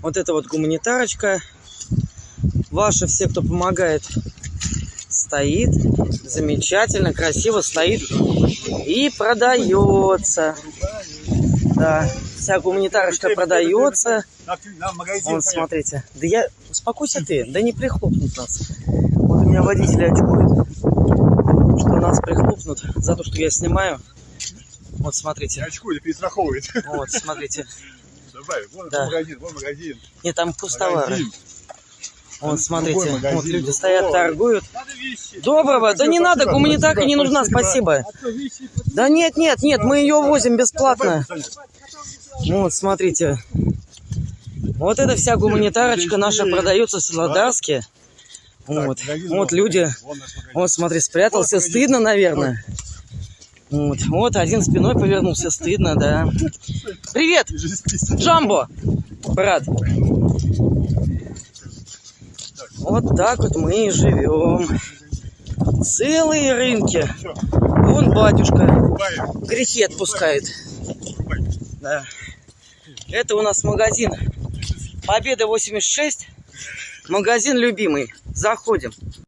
Вот это вот гуманитарочка. Ваши все, кто помогает, стоит. Замечательно, красиво стоит. И продается. Да, вся гуманитарочка продается. Вот, смотрите. Да я... Успокойся ты, да не прихлопнут нас. Вот у меня водители очкуют, что нас прихлопнут за то, что я снимаю. Вот, смотрите. Очкует, перестраховывает. Вот, смотрите. Давай, вон Да. магазин, вон магазин. Нет, там пустовары. Магазин. Вот, смотрите, магазин. вот люди стоят, торгуют. Надо вещи. Доброго, да не надо, гуманитарка не нужна, спасибо. Да нет, нет, нет, мы ее возим бесплатно. Вот, смотрите. Вот эта вся гуманитарочка наша продается в Светлодарске. Вот, вот люди. Вот, смотри, спрятался, стыдно, наверное. Вот один спиной повернулся, стыдно, да. Привет, Джамбо, брат. Вот так вот мы и живем. Целые рынки. Вон батюшка грехи отпускает. Да. Это у нас магазин Победа 86. Магазин любимый. Заходим.